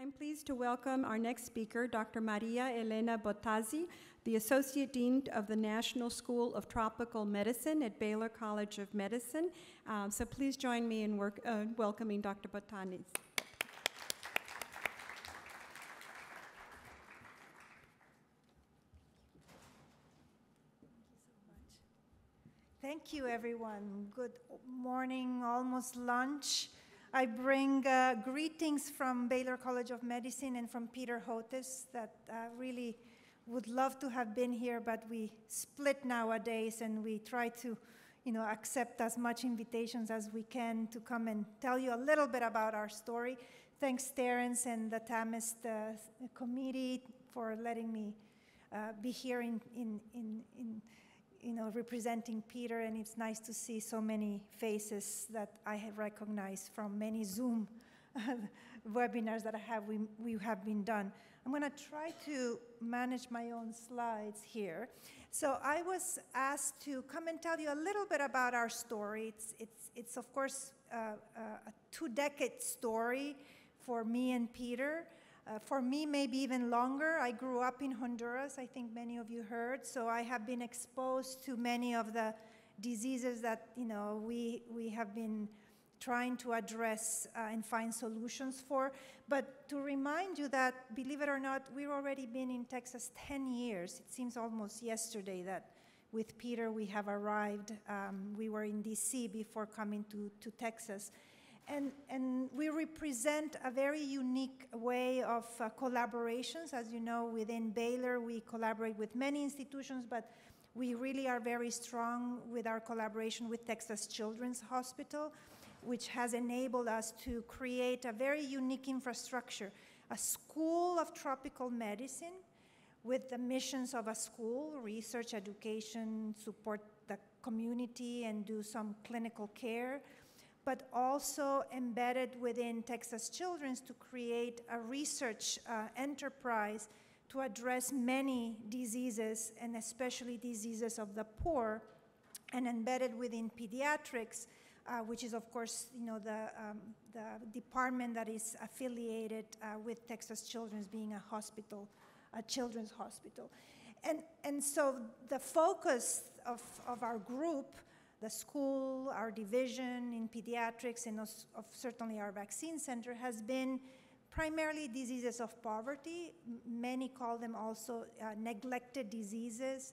I'm pleased to welcome our next speaker, Dr. Maria Elena Bottazzi, the Associate Dean of the National School of Tropical Medicine at Baylor College of Medicine. So please join me in welcoming Dr. Bottazzi. Thank you, everyone. Good morning, almost lunch. I bring greetings from Baylor College of Medicine and from Peter Hotez that really would love to have been here, but we split nowadays and we try to, accept as much invitations as we can to come and tell you a little bit about our story. Thanks, Terence and the TAMEST committee for letting me be here representing Peter, and it's nice to see so many faces that I have recognized from many Zoom webinars that we have been done. I'm going to try to manage my own slides here. So I was asked to come and tell you a little bit about our story. It's of course a two-decade story for me and Peter. For me, maybe even longer. I grew up in Honduras, I think many of you heard, so I have been exposed to many of the diseases that we have been trying to address and find solutions for. But to remind you that, believe it or not, we've already been in Texas 10 years. It seems almost yesterday that with Peter we have arrived. We were in DC before coming to Texas. And we represent a very unique way of collaborations. As you know, within Baylor, we collaborate with many institutions, but we really are very strong with our collaboration with Texas Children's Hospital, which has enabled us to create a very unique infrastructure, a school of tropical medicine with the missions of a school, research, education, support the community, and do some clinical care, but also embedded within Texas Children's to create a research enterprise to address many diseases, and especially diseases of the poor, and embedded within pediatrics, which is, of course, the department that is affiliated with Texas Children's, being a hospital, a children's hospital. And so the focus of our group, the school, our division in pediatrics, and certainly our vaccine center, has been primarily diseases of poverty. Many call them also neglected diseases.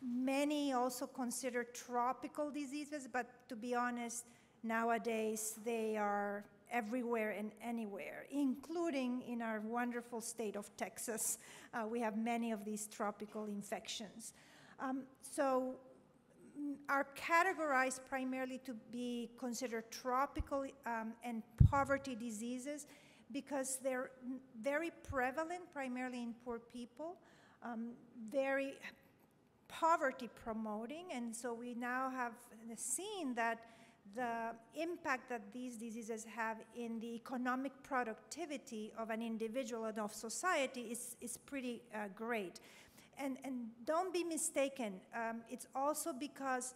Many also consider tropical diseases, but to be honest, nowadays they are everywhere and anywhere, including in our wonderful state of Texas. We have many of these tropical infections. So are categorized primarily to be considered tropical and poverty diseases because they're very prevalent, primarily in poor people, very poverty promoting, and so we now have seen that the impact that these diseases have in the economic productivity of an individual and of society is pretty great. And don't be mistaken, it's also because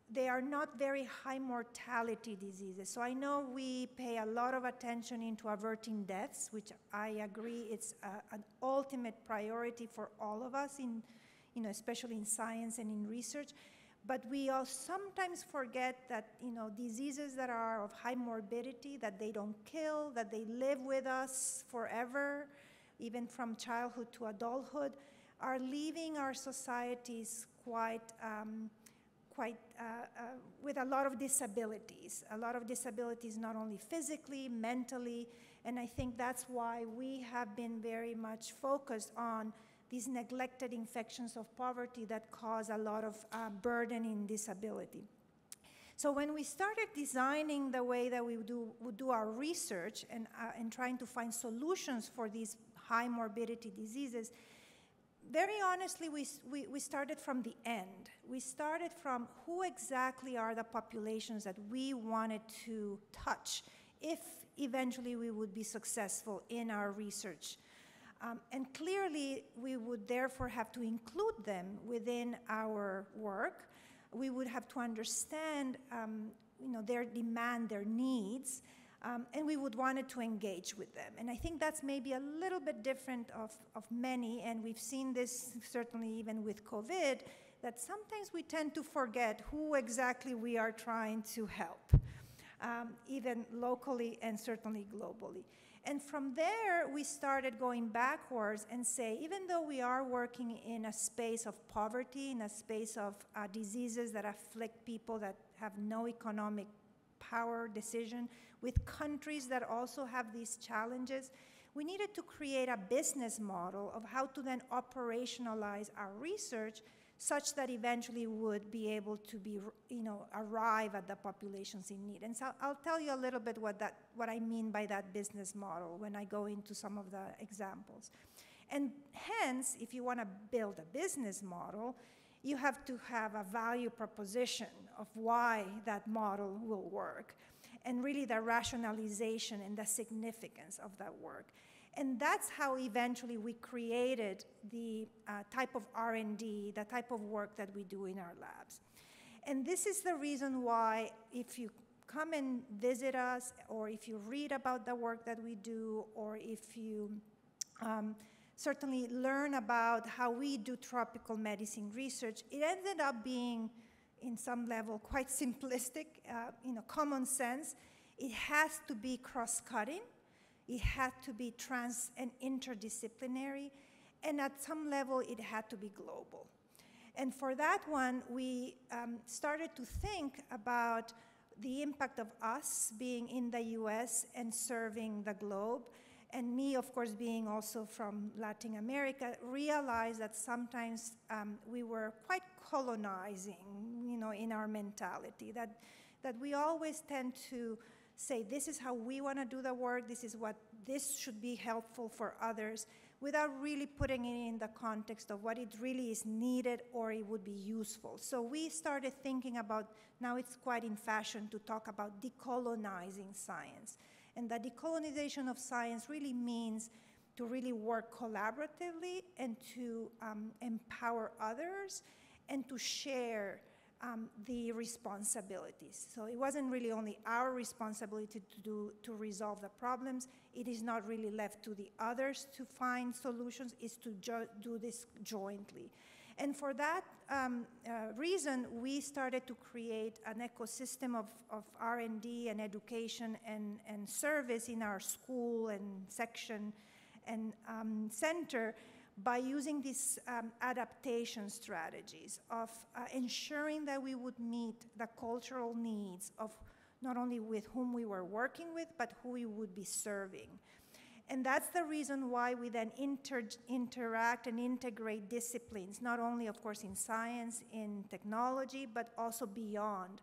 they are not very high mortality diseases. So I know we pay a lot of attention into averting deaths, which I agree it's an ultimate priority for all of us, especially in science and in research. But we all sometimes forget that diseases that are of high morbidity, that they don't kill, that they live with us forever, even from childhood to adulthood, are leaving our societies with a lot of disabilities not only physically, mentally, and I think that's why we have been very much focused on these neglected infections of poverty that cause a lot of burden in disability. So when we started designing the way that we would do our research and trying to find solutions for these high morbidity diseases, very honestly, we started from the end. We started from who exactly are the populations that we wanted to touch if eventually we would be successful in our research. And clearly, we would therefore have to include them within our work. We would have to understand their demand, their needs, And we would want to engage with them. And I think that's maybe a little bit different of many, and we've seen this certainly even with COVID, that sometimes we tend to forget who exactly we are trying to help, even locally and certainly globally. And from there, we started going backwards and say, even though we are working in a space of poverty, in a space of diseases that afflict people that have no economic power decision, with countries that also have these challenges, we needed to create a business model of how to then operationalize our research such that eventually would be able to be, arrive at the populations in need. And so I'll tell you a little bit what I mean by that business model when I go into some of the examples. And hence, if you want to build a business model, you have to have a value proposition of why that model will work, and really the rationalization and the significance of that work. And that's how eventually we created the type of R&D, the type of work that we do in our labs. And this is the reason why if you come and visit us, or if you read about the work that we do, or if you certainly learn about how we do tropical medicine research, it ended up being, in some level, quite simplistic, common sense. It has to be cross-cutting. It had to be trans and interdisciplinary, and at some level, it had to be global. And for that one, we started to think about the impact of us being in the US and serving the globe, and me, of course, being also from Latin America, realized that sometimes we were quite colonizing, in our mentality, that we always tend to say, this is how we want to do the work, this should be helpful for others, without really putting it in the context of what it really is needed or it would be useful. So we started thinking about, now it's quite in fashion to talk about decolonizing science. And the decolonization of science really means to really work collaboratively and to empower others and to share the responsibilities. So it wasn't really only our responsibility to resolve the problems. It is not really left to the others to find solutions. It's to do this jointly. And for that reason, we started to create an ecosystem of R&D and education and service in our school and section and center, by using these adaptation strategies of ensuring that we would meet the cultural needs of not only with whom we were working with, but who we would be serving. And that's the reason why we then interact and integrate disciplines, not only, of course, in science, in technology, but also beyond.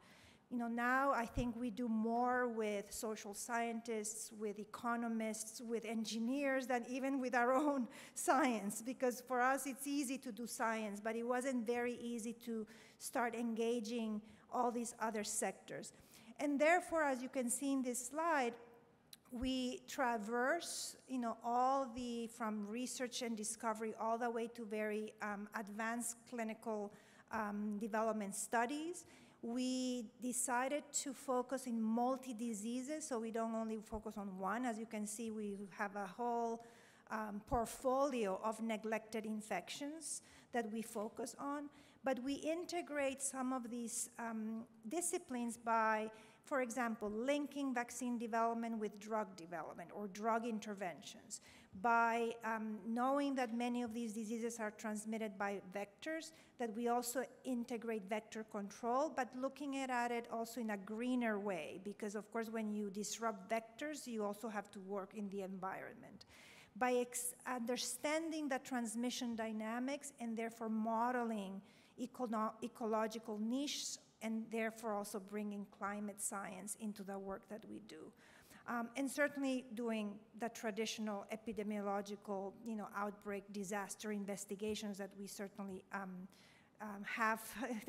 Now I think we do more with social scientists, with economists, with engineers than even with our own science, because for us it's easy to do science, but it wasn't very easy to start engaging all these other sectors. And therefore, as you can see in this slide, we traverse, from research and discovery all the way to very advanced clinical development studies. We decided to focus in multi-diseases, so we don't only focus on one. As you can see, we have a whole portfolio of neglected infections that we focus on, but we integrate some of these disciplines by, for example, linking vaccine development with drug development or drug interventions, by knowing that many of these diseases are transmitted by vectors, that we also integrate vector control, but looking at it also in a greener way, because of course when you disrupt vectors, you also have to work in the environment. By understanding the transmission dynamics and therefore modeling ecological niches, and therefore also bringing climate science into the work that we do. And certainly doing the traditional epidemiological, outbreak disaster investigations that we certainly have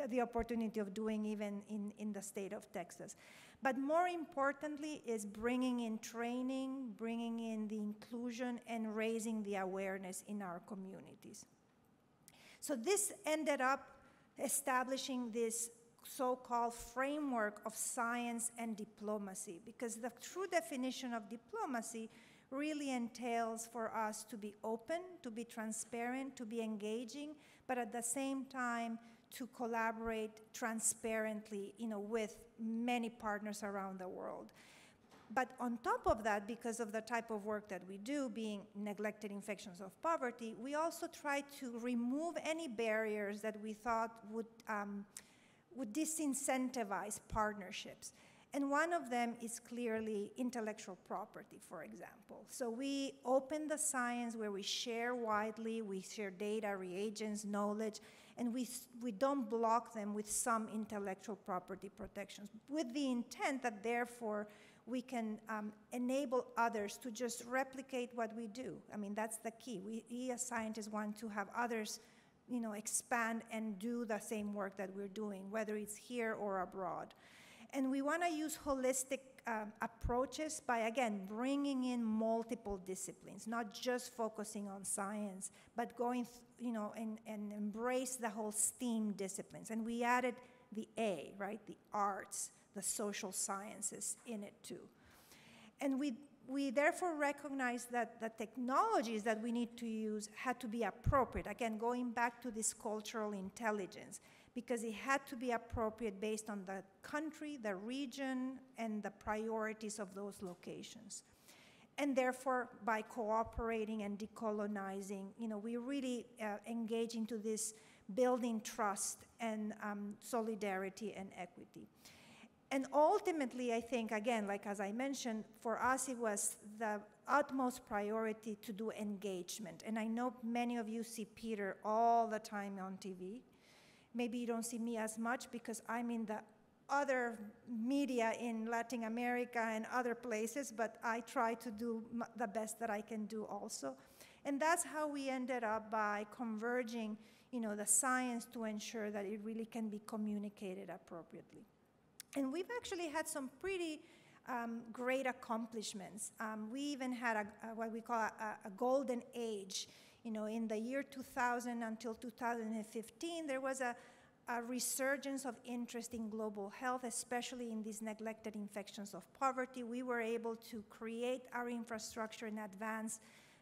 the opportunity of doing even in the state of Texas. But more importantly is bringing in training, bringing in the inclusion, and raising the awareness in our communities. So this ended up establishing this so-called framework of science and diplomacy, because the true definition of diplomacy really entails for us to be open, to be transparent, to be engaging, but at the same time to collaborate transparently, with many partners around the world. But on top of that, because of the type of work that we do, being neglected infections of poverty, we also try to remove any barriers that we thought would disincentivize partnerships. And one of them is clearly intellectual property, for example. So we open the science where we share widely, we share data, reagents, knowledge, and we don't block them with some intellectual property protections, with the intent that therefore we can enable others to just replicate what we do. I mean, that's the key. We as scientists want to have others, expand and do the same work that we're doing, whether it's here or abroad. And we want to use holistic approaches by, again, bringing in multiple disciplines, not just focusing on science, but going, and embrace the whole STEAM disciplines. And we added the A, right, the arts, the social sciences in it too. And we therefore recognize that the technologies that we need to use had to be appropriate. Again, going back to this cultural intelligence, because it had to be appropriate based on the country, the region, and the priorities of those locations. And therefore, by cooperating and decolonizing, we really engage into this building trust and solidarity and equity. And ultimately, I think, again, like as I mentioned, for us it was the utmost priority to do engagement. And I know many of you see Peter all the time on TV. Maybe you don't see me as much because I'm in the other media in Latin America and other places, but I try to do the best that I can do also. And that's how we ended up by converging, the science to ensure that it really can be communicated appropriately. And we've actually had some pretty great accomplishments. We even had what we call a golden age. In the year 2000 until 2015, there was a resurgence of interest in global health, especially in these neglected infections of poverty. We were able to create our infrastructure and advance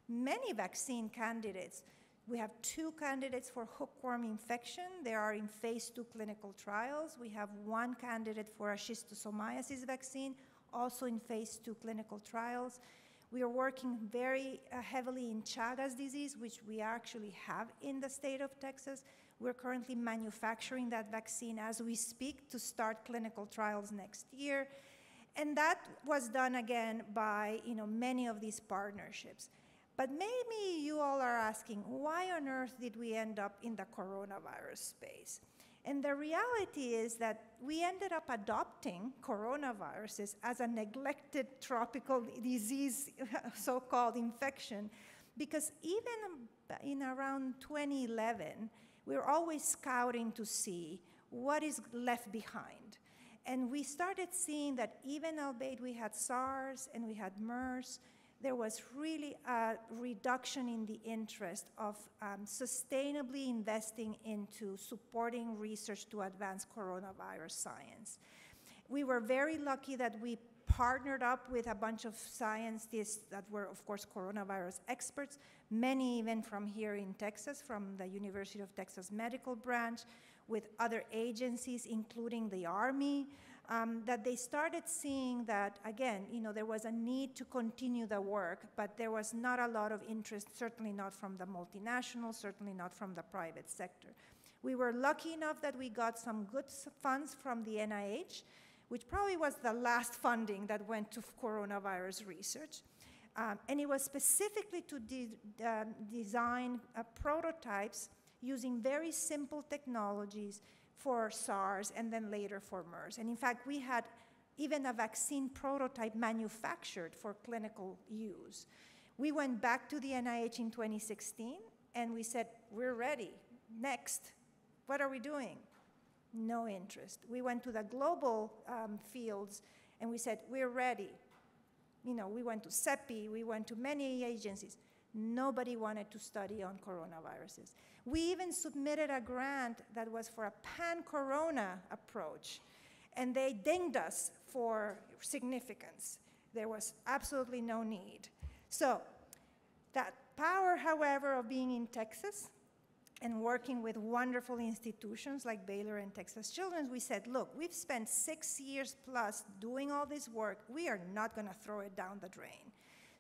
many vaccine candidates. We have 2 candidates for hookworm infection. They are in phase 2 clinical trials. We have 1 candidate for a schistosomiasis vaccine, also in phase 2 clinical trials. We are working very heavily in Chagas disease, which we actually have in the state of Texas. We're currently manufacturing that vaccine as we speak to start clinical trials next year. And that was done again by many of these partnerships. But maybe you all are asking, why on earth did we end up in the coronavirus space? And the reality is that we ended up adopting coronaviruses as a neglected tropical disease, so-called infection, because even in around 2011, we were always scouting to see what is left behind. And we started seeing that even albeit we had SARS and we had MERS, there was really a reduction in the interest of sustainably investing into supporting research to advance coronavirus science. We were very lucky that we partnered up with a bunch of scientists that were, of course, coronavirus experts, many even from here in Texas, from the University of Texas Medical Branch, with other agencies, including the Army, that they started seeing that, again, there was a need to continue the work, but there was not a lot of interest, certainly not from the multinationals, certainly not from the private sector. We were lucky enough that we got some good funds from the NIH, which probably was the last funding that went to coronavirus research. And it was specifically to design prototypes using very simple technologies for SARS and then later for MERS. And in fact, we had even a vaccine prototype manufactured for clinical use. We went back to the NIH in 2016 and we said, we're ready, next, what are we doing? No interest. We went to the global fields and we said, we're ready. We went to CEPI, we went to many agencies. Nobody wanted to study on coronaviruses. We even submitted a grant that was for a pan-corona approach, and they dinged us for significance. There was absolutely no need. So that power, however, of being in Texas and working with wonderful institutions like Baylor and Texas Children's, we said, look, we've spent 6 years plus doing all this work. We are not going to throw it down the drain.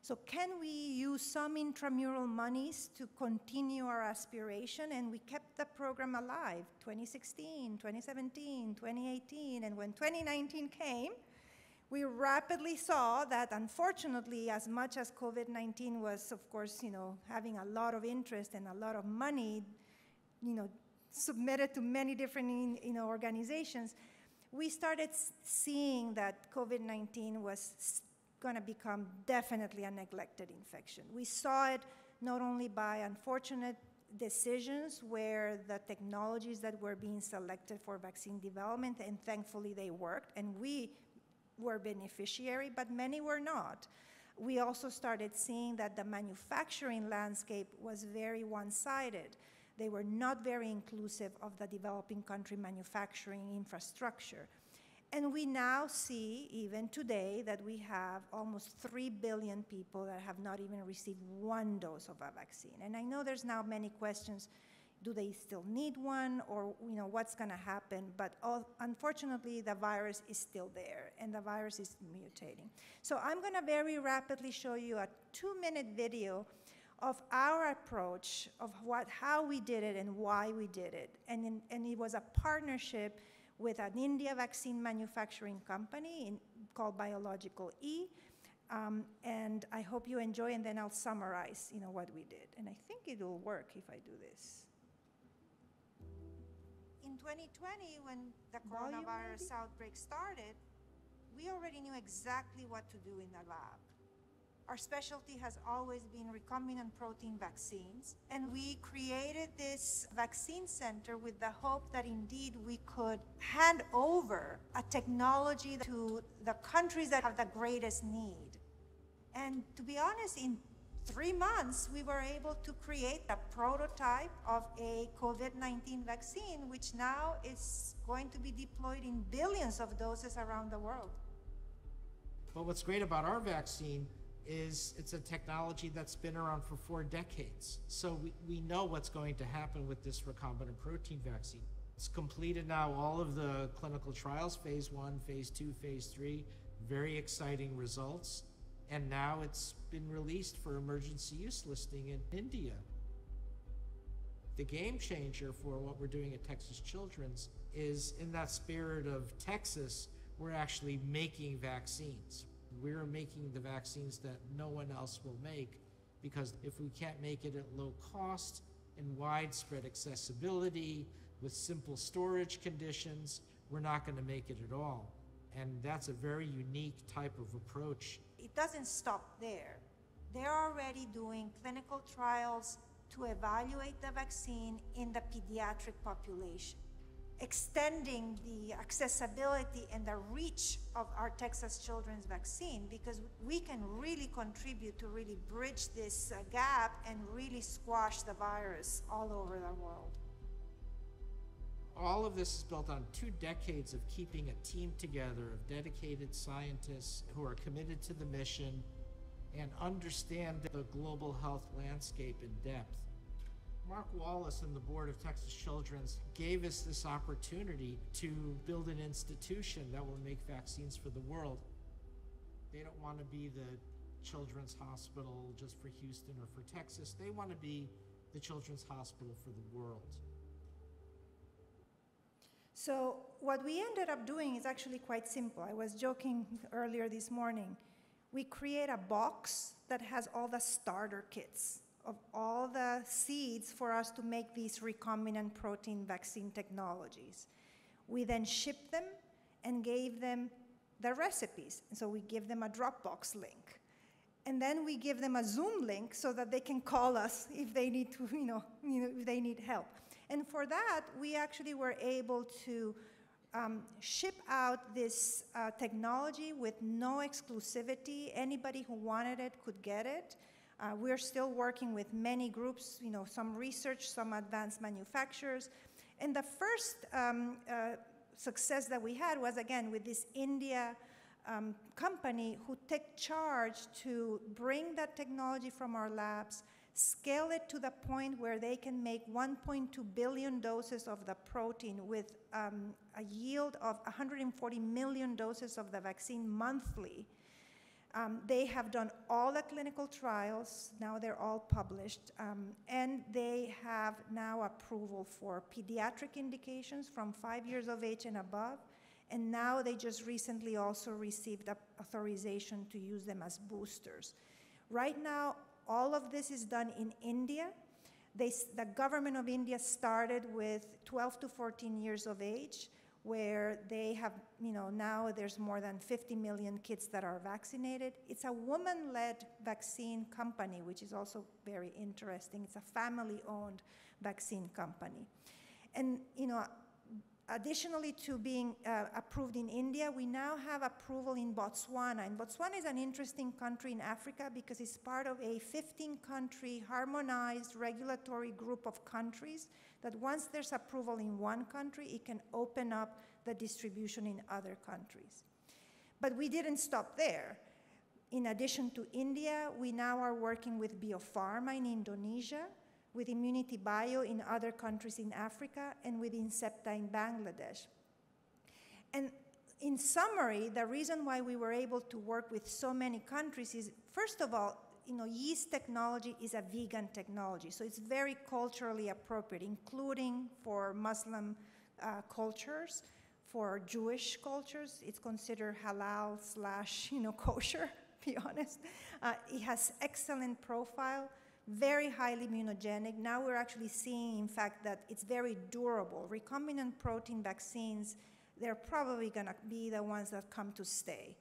So can we use some intramural monies to continue our aspiration? And we kept the program alive, 2016, 2017, 2018, and when 2019 came, we rapidly saw that, unfortunately, as much as COVID-19 was, of course, having a lot of interest and a lot of money, submitted to many different, organizations, we started seeing that COVID-19 was going to become definitely a neglected infection. We saw it not only by unfortunate decisions where the technologies that were being selected for vaccine development, and thankfully they worked, and we were beneficiary, but many were not. We also started seeing that the manufacturing landscape was very one-sided. They were not very inclusive of the developing country manufacturing infrastructure. And we now see, even today, that we have almost 3 billion people that have not even received one dose of a vaccine. And I know there's now many questions, do they still need one, or what's going to happen? But unfortunately, the virus is still there, and the virus is mutating. So I'm going to very rapidly show you a 2-minute video of our approach of how we did it and why we did it. And it was a partnership with an India vaccine manufacturing company called Biological E. And I hope you enjoy, and then I'll summarize what we did. And I think it will work if I do this. In 2020, when the coronavirus outbreak started, we already knew exactly what to do in the lab. Our specialty has always been recombinant protein vaccines, and we created this vaccine center with the hope that indeed we could hand over a technology to the countries that have the greatest need. And to be honest, in 3 months, we were able to create a prototype of a COVID-19 vaccine, which now is going to be deployed in billions of doses around the world. But what's great about our vaccine is it's a technology that's been around for 4 decades. So we know what's going to happen with this recombinant protein vaccine. It's completed now all of the clinical trials, phase 1, phase 2, phase 3, very exciting results. And now it's been released for emergency use listing in India. The game changer for what we're doing at Texas Children's is, in that spirit of Texas, we're actually making vaccines. We're making the vaccines that no one else will make, because if we can't make it at low cost and widespread accessibility with simple storage conditions, we're not going to make it at all. And that's a very unique type of approach. It doesn't stop there. They're already doing clinical trials to evaluate the vaccine in the pediatric population, extending the accessibility and the reach of our Texas Children's vaccine, because we can really contribute to really bridge this gap and really squash the virus all over the world. All of this is built on 2 decades of keeping a team together of dedicated scientists who are committed to the mission and understand the global health landscape in depth. Mark Wallace and the board of Texas Children's gave us this opportunity to build an institution that will make vaccines for the world. They don't want to be the children's hospital just for Houston or for Texas. They want to be the children's hospital for the world. So what we ended up doing is actually quite simple. I was joking earlier this morning. We create a box that has all the starter kits of all the seeds for us to make these recombinant protein vaccine technologies. We then shipped them and gave them the recipes. And so we give them a Dropbox link. And then we give them a Zoom link so that they can call us if they need to, if they need help. And for that, we actually were able to ship out this technology with no exclusivity. Anybody who wanted it could get it. We're still working with many groups, some research, some advanced manufacturers. And the first success that we had was, again, with this India company who took charge to bring that technology from our labs, scale it to the point where they can make 1.2 billion doses of the protein with a yield of 140 million doses of the vaccine monthly. They have done all the clinical trials. Now they're all published. And they have now approval for pediatric indications from 5 years of age and above. And now they just recently also received authorization to use them as boosters. Right now, all of this is done in India. The government of India started with 12 to 14 years of age, where they have, now there's more than 50 million kids that are vaccinated. It's a woman-led vaccine company, which is also very interesting. It's a family-owned vaccine company. And, additionally to being approved in India, we now have approval in Botswana. And Botswana is an interesting country in Africa because it's part of a 15-country harmonized regulatory group of countries that once there's approval in one country, it can open up the distribution in other countries. But we didn't stop there. In addition to India, we now are working with Biopharma in Indonesia, with Immunity Bio in other countries in Africa, and with Incepta in Bangladesh. And in summary, the reason why we were able to work with so many countries is, first of all, yeast technology is a vegan technology, so it's very culturally appropriate, including for Muslim cultures, for Jewish cultures. It's considered halal / kosher, to be honest. It has excellent profile, very highly immunogenic. Now we're actually seeing, in fact, that it's very durable. Recombinant protein vaccines, they're probably going to be the ones that come to stay.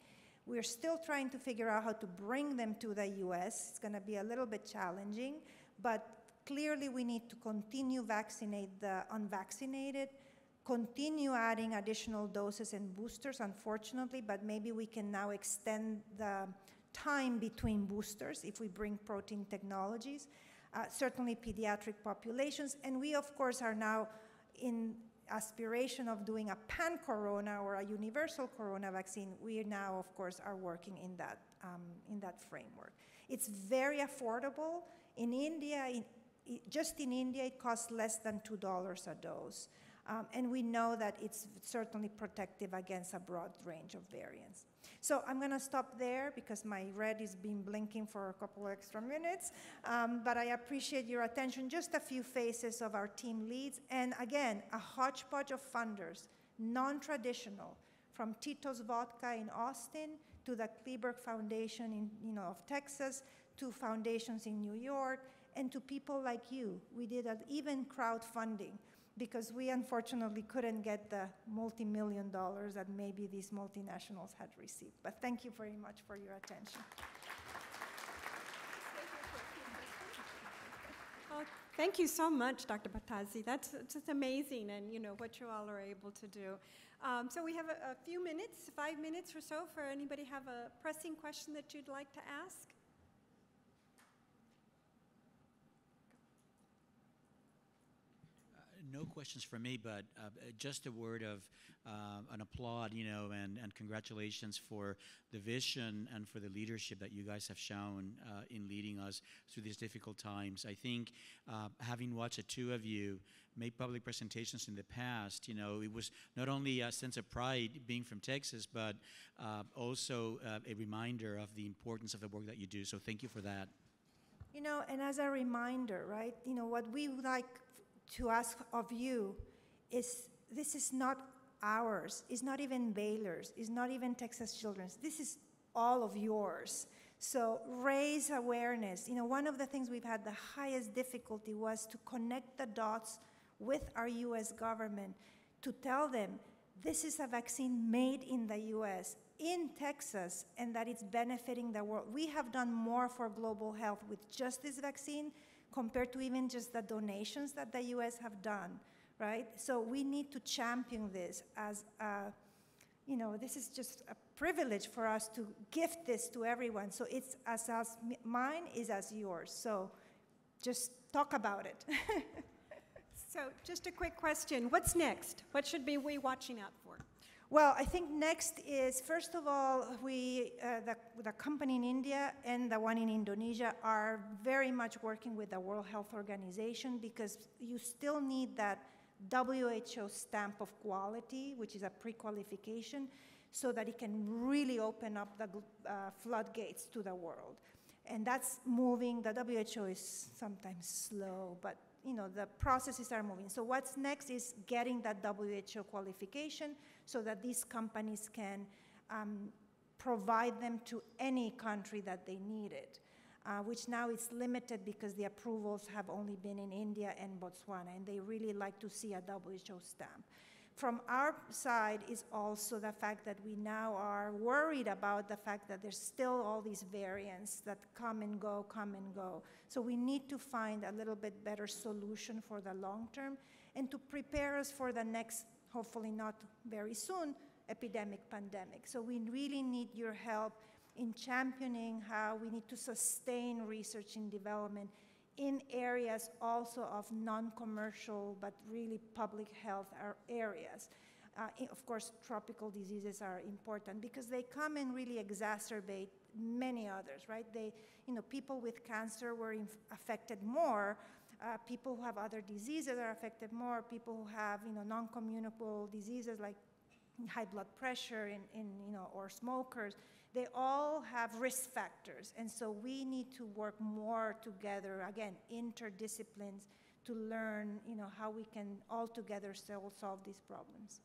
We're still trying to figure out how to bring them to the US. It's going to be a little bit challenging, but clearly we need to continue vaccinate the unvaccinated, continue adding additional doses and boosters, unfortunately, but maybe we can now extend the time between boosters if we bring protein technologies, certainly pediatric populations. And we, of course, are now in aspiration of doing a pan-corona or a universal corona vaccine. We now, of course, are working in that framework. It's very affordable. In India, just in India, it costs less than $2 a dose. And we know that it's certainly protective against a broad range of variants. So I'm going to stop there because my red has been blinking for a couple extra minutes. But I appreciate your attention. Just a few faces of our team leads. And again, a hodgepodge of funders, non-traditional, from Tito's Vodka in Austin to the Kleberg Foundation of Texas, to foundations in New York, and to people like you. We did even crowdfunding, because we unfortunately couldn't get the multi-million dollars that maybe these multinationals had received. But thank you very much for your attention. Well, thank you so much, Dr. Bottazzi. That's just amazing, and what you all are able to do. So we have a few minutes, 5 minutes or so, for anybody have a pressing question that you'd like to ask. No questions from me, but just a word of an applaud, and congratulations for the vision and for the leadership that you guys have shown in leading us through these difficult times. I think having watched the two of you make public presentations in the past, it was not only a sense of pride being from Texas, but also a reminder of the importance of the work that you do. So thank you for that. And as a reminder, right, what we would like to ask of you is, this is not ours, it's not even Baylor's, it's not even Texas Children's, this is all of yours. So raise awareness. One of the things we've had the highest difficulty was to connect the dots with our US government to tell them this is a vaccine made in the US, in Texas, and that it's benefiting the world. We have done more for global health with just this vaccine compared to even just the donations that the US have done, right? So we need to champion this as a you know, this is just a privilege for us to gift this to everyone. So it's as us, mine is as yours. So just talk about it. So just a quick question. What's next? What should we be watching out for? Well, I think next is, first of all, the company in India and the one in Indonesia are very much working with the World Health Organization, because you still need that WHO stamp of quality, which is a pre-qualification, so that it can really open up the floodgates to the world. And that's moving. The WHO is sometimes slow, but you know, the processes are moving. So what's next is getting that WHO qualification so that these companies can provide them to any country that they need it, which now is limited because the approvals have only been in India and Botswana, and they really like to see a WHO stamp. From our side is also the fact that we now are worried about the fact that there's still all these variants that come and go, come and go. So we need to find a little bit better solution for the long term and to prepare us for the next, hopefully not very soon, epidemic, pandemic. So we really need your help in championing how we need to sustain research and development in areas also of non-commercial but really public health areas. Of course, tropical diseases are important because they come and really exacerbate many others, right? People with cancer were affected more. People who have other diseases are affected more. People who have, non-communicable diseases like high blood pressure or smokers, they all have risk factors. And so we need to work more together, again, interdisciplines, to learn, how we can all together solve these problems.